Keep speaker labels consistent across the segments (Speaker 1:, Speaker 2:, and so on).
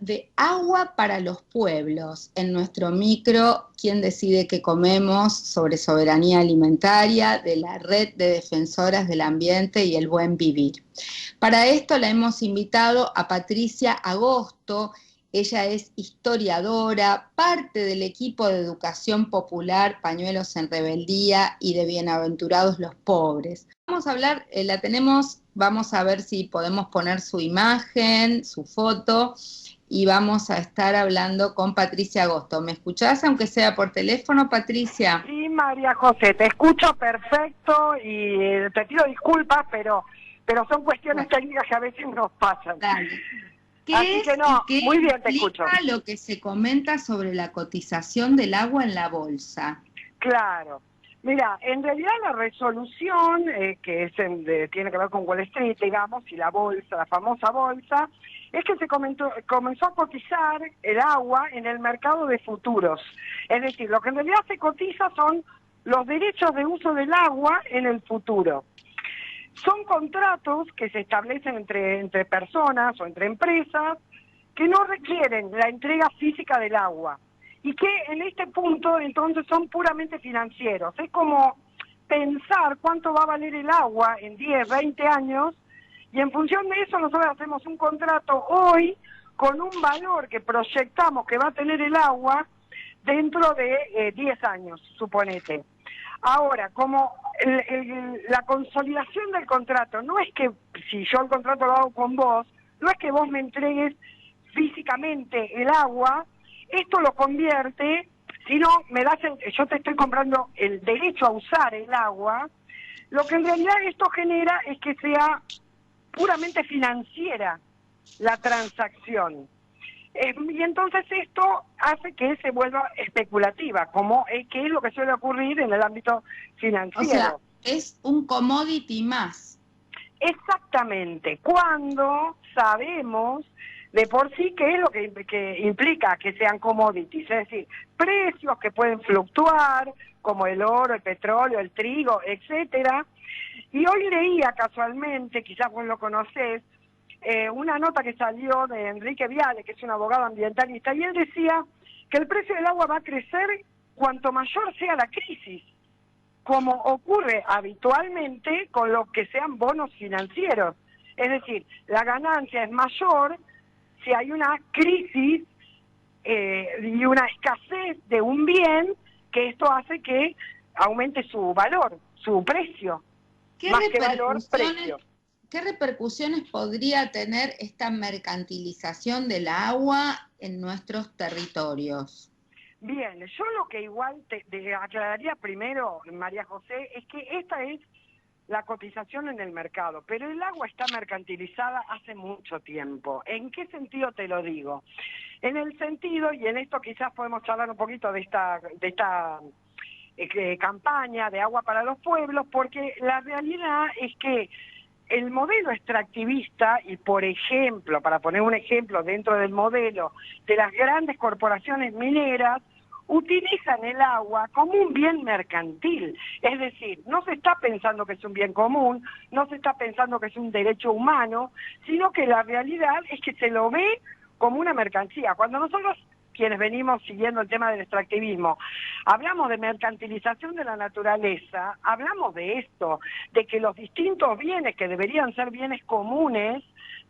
Speaker 1: de agua para los pueblos en nuestro micro ¿Quién decide qué comemos? Sobre soberanía alimentaria de la Red de Defensoras del Ambiente y el Buen Vivir. Para esto la hemos invitado a Patricia Agosto. Ella es historiadora, parte del equipo de educación popular Pañuelos en Rebeldía y de Bienaventurados los Pobres. Vamos a hablar, la tenemos, vamos a ver si podemos poner su imagen, su foto, y vamos a estar hablando con Patricia Agosto. ¿Me escuchás, aunque sea por teléfono, Patricia?
Speaker 2: Sí, María José, te escucho perfecto y te pido disculpas, pero son cuestiones técnicas que a veces nos pasan.
Speaker 1: Dale. ¿Qué
Speaker 2: Así
Speaker 1: es
Speaker 2: que no,
Speaker 1: y qué
Speaker 2: muy bien te escucho.
Speaker 1: implica lo que se comenta sobre la cotización del agua en la bolsa?
Speaker 2: Claro. Mira, en realidad la resolución, que es tiene que ver con Wall Street, digamos, y la bolsa, la famosa bolsa, es que se comenzó a cotizar el agua en el mercado de futuros. Es decir, lo que en realidad se cotiza son los derechos de uso del agua en el futuro. Son contratos que se establecen entre personas o entre empresas que no requieren la entrega física del agua y que en este punto entonces son puramente financieros. Es como pensar cuánto va a valer el agua en 10, 20 años y en función de eso nosotros hacemos un contrato hoy con un valor que proyectamos que va a tener el agua dentro de 10 años, suponete. Ahora, como la consolidación del contrato, no es que si yo el contrato lo hago con vos, no es que vos me entregues físicamente el agua, esto lo convierte, sino yo te estoy comprando el derecho a usar el agua, lo que en realidad esto genera es que sea puramente financiera la transacción. Y entonces esto hace que se vuelva especulativa, que es lo que suele ocurrir en el ámbito financiero.
Speaker 1: O sea, es un commodity más.
Speaker 2: Exactamente, cuando sabemos de por sí qué es lo que implica que sean commodities, es decir, precios que pueden fluctuar, como el oro, el petróleo, el trigo, etcétera. Y hoy leía casualmente, quizás vos lo conocés, una nota que salió de Enrique Viale, que es un abogado ambientalista, y él decía que el precio del agua va a crecer cuanto mayor sea la crisis, como ocurre habitualmente con lo que sean bonos financieros. Es decir, la ganancia es mayor si hay una crisis y una escasez de un bien, que esto hace que aumente su valor, su precio, más que valor, precio.
Speaker 1: ¿Qué repercusiones podría tener esta mercantilización del agua en nuestros territorios?
Speaker 2: Bien, yo lo que igual te aclararía primero, María José, es que esta es la cotización en el mercado, pero el agua está mercantilizada hace mucho tiempo. ¿En qué sentido te lo digo? En el sentido, y en esto quizás podemos charlar un poquito de esta campaña de agua para los pueblos, porque la realidad es que el modelo extractivista, y por ejemplo, para poner un ejemplo dentro del modelo de las grandes corporaciones mineras, utilizan el agua como un bien mercantil. Es decir, no se está pensando que es un bien común, no se está pensando que es un derecho humano, sino que la realidad es que se lo ve como una mercancía. Cuando nosotros, quienes venimos siguiendo el tema del extractivismo, hablamos de mercantilización de la naturaleza, hablamos de esto, de que los distintos bienes que deberían ser bienes comunes,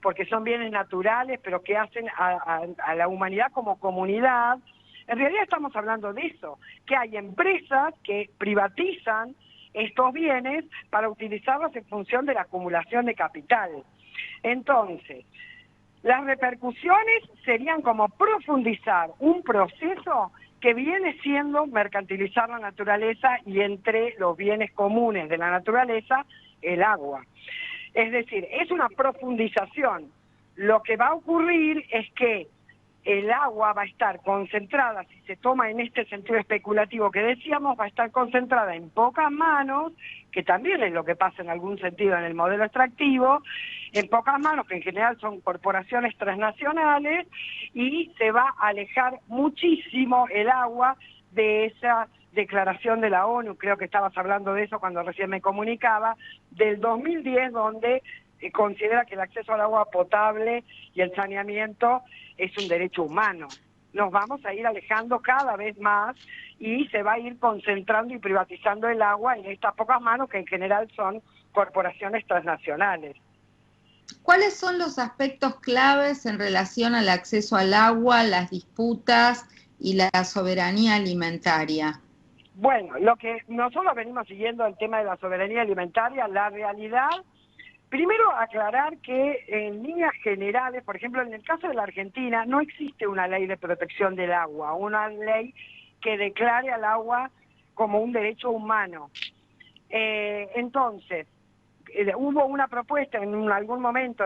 Speaker 2: porque son bienes naturales, pero que hacen a la humanidad como comunidad, en realidad estamos hablando de eso, que hay empresas que privatizan estos bienes para utilizarlos en función de la acumulación de capital. Entonces, las repercusiones serían como profundizar un proceso que viene siendo mercantilizar la naturaleza y entre los bienes comunes de la naturaleza, el agua. Es decir, es una profundización. Lo que va a ocurrir es que el agua va a estar concentrada, si se toma en este sentido especulativo que decíamos, va a estar concentrada en pocas manos, que también es lo que pasa en algún sentido en el modelo extractivo, en pocas manos, que en general son corporaciones transnacionales, y se va a alejar muchísimo el agua de esa declaración de la ONU, creo que estabas hablando de eso cuando recién me comunicaba, del 2010, donde considera que el acceso al agua potable y el saneamiento es un derecho humano. Nos vamos a ir alejando cada vez más y se va a ir concentrando y privatizando el agua en estas pocas manos que en general son corporaciones transnacionales.
Speaker 1: ¿Cuáles son los aspectos claves en relación al acceso al agua, las disputas y la soberanía alimentaria?
Speaker 2: Bueno, lo que nosotros venimos siguiendo el tema de la soberanía alimentaria, la realidad, primero aclarar que en líneas generales, por ejemplo, en el caso de la Argentina, no existe una ley de protección del agua, una ley que declare al agua como un derecho humano. Entonces, hubo una propuesta en algún momento,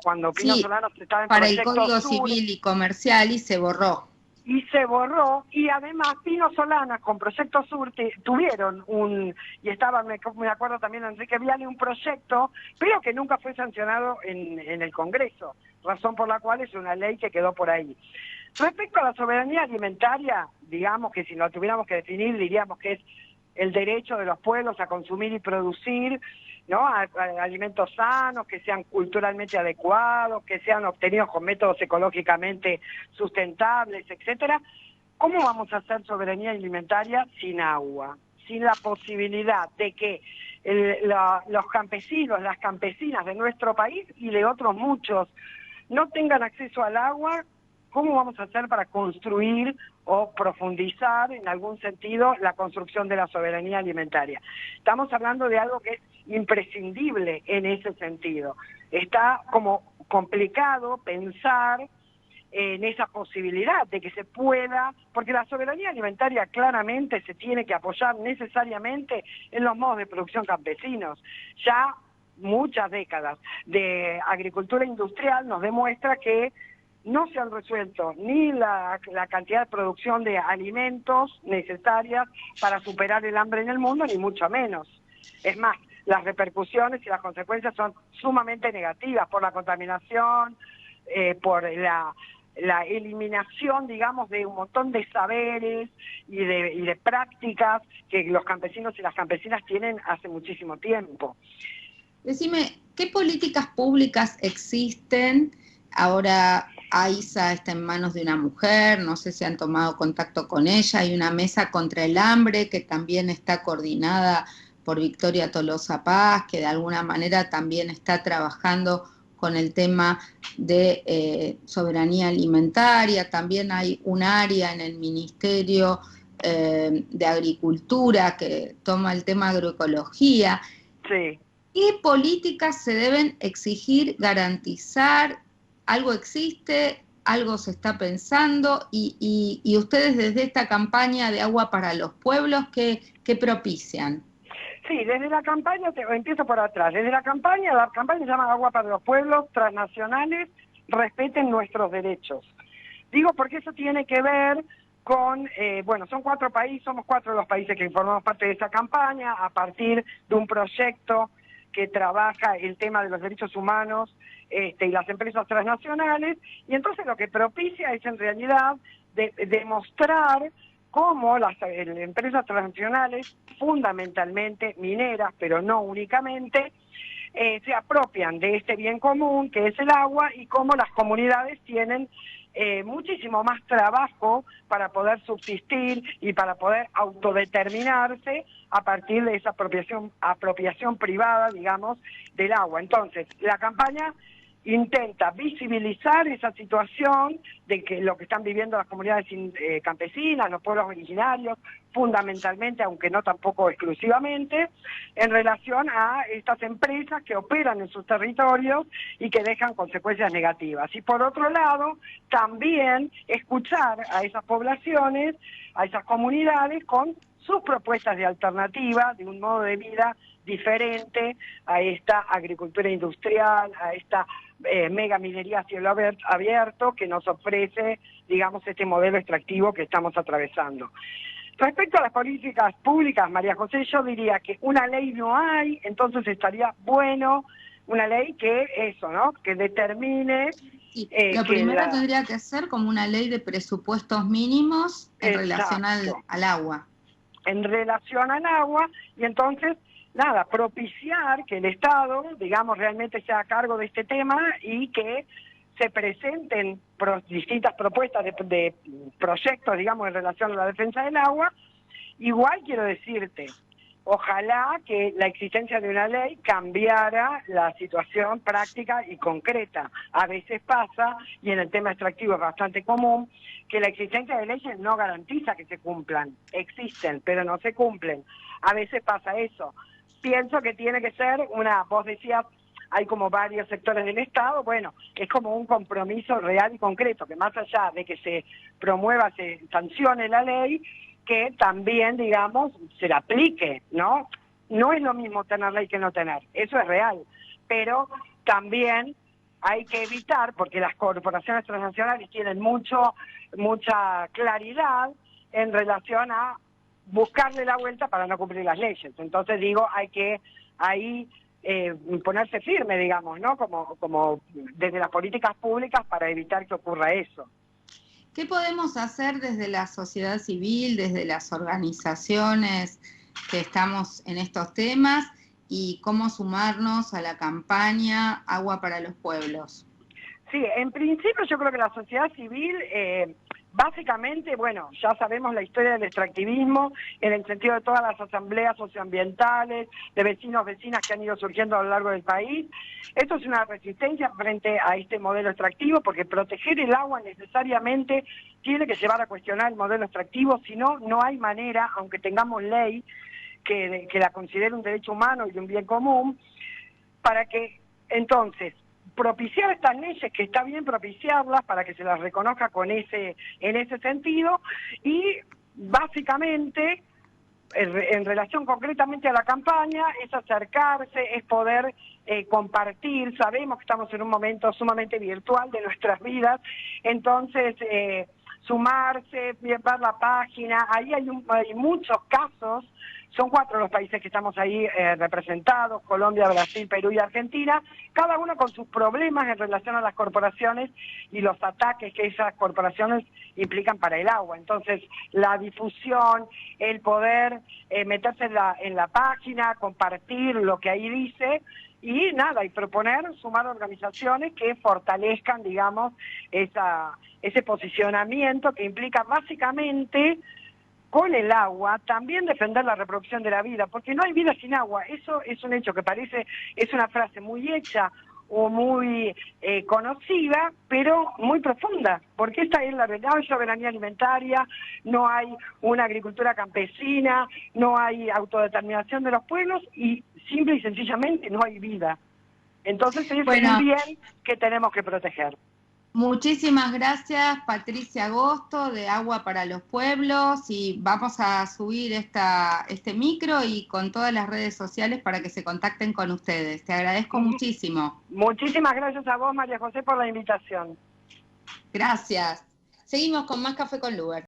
Speaker 2: cuando Pino Solanas estaba en
Speaker 1: para el
Speaker 2: Proyecto
Speaker 1: Código
Speaker 2: Sur,
Speaker 1: Civil y Comercial y se borró.
Speaker 2: y se borró, y además Pino Solanas con Proyecto Sur tuvieron y estaba, me acuerdo también Enrique Viale, un proyecto, pero que nunca fue sancionado en el Congreso, razón por la cual es una ley que quedó por ahí. Respecto a la soberanía alimentaria, digamos que si lo tuviéramos que definir, diríamos que es el derecho de los pueblos a consumir y producir, ¿no? A alimentos sanos, que sean culturalmente adecuados, que sean obtenidos con métodos ecológicamente sustentables, etcétera. ¿Cómo vamos a hacer soberanía alimentaria sin agua? Sin la posibilidad de que los campesinos, las campesinas de nuestro país y de otros muchos no tengan acceso al agua. ¿Cómo vamos a hacer para construir o profundizar en algún sentido la construcción de la soberanía alimentaria? Estamos hablando de algo que es imprescindible en ese sentido. Está como complicado pensar en esa posibilidad de que se pueda, porque la soberanía alimentaria claramente se tiene que apoyar necesariamente en los modos de producción campesinos. Ya muchas décadas de agricultura industrial nos demuestra que no se han resuelto ni la cantidad de producción de alimentos necesarias para superar el hambre en el mundo, ni mucho menos. Es más, las repercusiones y las consecuencias son sumamente negativas por la contaminación, por la eliminación, digamos, de un montón de saberes y de prácticas que los campesinos y las campesinas tienen hace muchísimo tiempo.
Speaker 1: Decime, ¿qué políticas públicas existen? Ahora AISA está en manos de una mujer, no sé si han tomado contacto con ella, hay una mesa contra el hambre que también está coordinada por Victoria Tolosa Paz, que de alguna manera también está trabajando con el tema de soberanía alimentaria. También hay un área en el Ministerio de Agricultura que toma el tema agroecología.
Speaker 2: Sí.
Speaker 1: ¿Qué políticas se deben exigir, garantizar? ¿Algo existe? ¿Algo se está pensando? Y ustedes desde esta campaña de Agua para los Pueblos, ¿qué propician?
Speaker 2: Sí, desde la campaña, empiezo por atrás, desde la campaña se llama Agua para los Pueblos Transnacionales, respeten nuestros derechos. Digo porque eso tiene que ver con, bueno, son 4 países, somos 4 de los países que formamos parte de esa campaña, a partir de un proyecto que trabaja el tema de los derechos humanos y las empresas transnacionales, y entonces lo que propicia es en realidad demostrar cómo las empresas transnacionales, fundamentalmente mineras, pero no únicamente, se apropian de este bien común que es el agua, y cómo las comunidades tienen muchísimo más trabajo para poder subsistir y para poder autodeterminarse a partir de esa apropiación privada, digamos, del agua. Entonces, la campaña intenta visibilizar esa situación de que lo que están viviendo las comunidades campesinas, los pueblos originarios, fundamentalmente, aunque no tampoco exclusivamente, en relación a estas empresas que operan en sus territorios y que dejan consecuencias negativas. Y por otro lado, también escuchar a esas poblaciones, a esas comunidades con sus propuestas de alternativa, de un modo de vida diferente a esta agricultura industrial, a esta mega minería a cielo abierto que nos ofrece, digamos, este modelo extractivo que estamos atravesando. Respecto a las políticas públicas, María José, yo diría que una ley no hay, entonces estaría bueno una ley que eso, ¿no? Que determine...
Speaker 1: Sí, lo primero tendría que ser como una ley de presupuestos mínimos en relación al agua.
Speaker 2: En relación al agua, y entonces nada, propiciar que el Estado, digamos, realmente sea a cargo de este tema y que se presenten distintas propuestas de proyectos, digamos, en relación a la defensa del agua. Igual quiero decirte, ojalá que la existencia de una ley cambiara la situación práctica y concreta. A veces pasa, y en el tema extractivo es bastante común, que la existencia de leyes no garantiza que se cumplan. Existen, pero no se cumplen. A veces pasa eso. Pienso que tiene que ser vos decías, hay como varios sectores del Estado, bueno, es como un compromiso real y concreto, que más allá de que se promueva, se sancione la ley, que también, digamos, se la aplique, ¿no? No es lo mismo tener ley que no tener, eso es real, pero también hay que evitar, porque las corporaciones transnacionales tienen mucha claridad en relación a buscarle la vuelta para no cumplir las leyes. Entonces digo, hay que ahí ponerse firme, digamos, ¿no? Como desde las políticas públicas para evitar que ocurra eso.
Speaker 1: ¿Qué podemos hacer desde la sociedad civil, desde las organizaciones que estamos en estos temas y cómo sumarnos a la campaña Agua para los Pueblos?
Speaker 2: Sí, en principio yo creo que la sociedad civil, básicamente, bueno, ya sabemos la historia del extractivismo en el sentido de todas las asambleas socioambientales, de vecinos, vecinas que han ido surgiendo a lo largo del país. Esto es una resistencia frente a este modelo extractivo, porque proteger el agua necesariamente tiene que llevar a cuestionar el modelo extractivo, si no, no hay manera, aunque tengamos ley que la considere un derecho humano y un bien común, para que entonces propiciar estas leyes, que está bien propiciarlas para que se las reconozca en ese sentido, y básicamente en relación concretamente a la campaña es acercarse, es poder compartir. Sabemos que estamos en un momento sumamente virtual de nuestras vidas, entonces sumarse, ver la página, ahí hay muchos casos. Son 4 los países que estamos ahí representados, Colombia, Brasil, Perú y Argentina, cada uno con sus problemas en relación a las corporaciones y los ataques que esas corporaciones implican para el agua. Entonces, la difusión, el poder meterse en la página, compartir lo que ahí dice, y nada, y proponer, sumar organizaciones que fortalezcan, digamos, ese posicionamiento que implica básicamente con el agua, también defender la reproducción de la vida, porque no hay vida sin agua. Eso es un hecho que es una frase muy hecha o muy conocida, pero muy profunda, porque esta es la verdad, no hay soberanía alimentaria, no hay una agricultura campesina, no hay autodeterminación de los pueblos y simple y sencillamente no hay vida. Entonces es un bien que tenemos que proteger.
Speaker 1: Muchísimas gracias, Patricia Agosto, de Agua para los Pueblos, y vamos a subir este micro y con todas las redes sociales para que se contacten con ustedes. Te agradezco muchísimo.
Speaker 2: Muchísimas gracias a vos, María José, por la invitación.
Speaker 1: Gracias. Seguimos con más Café con Lugar.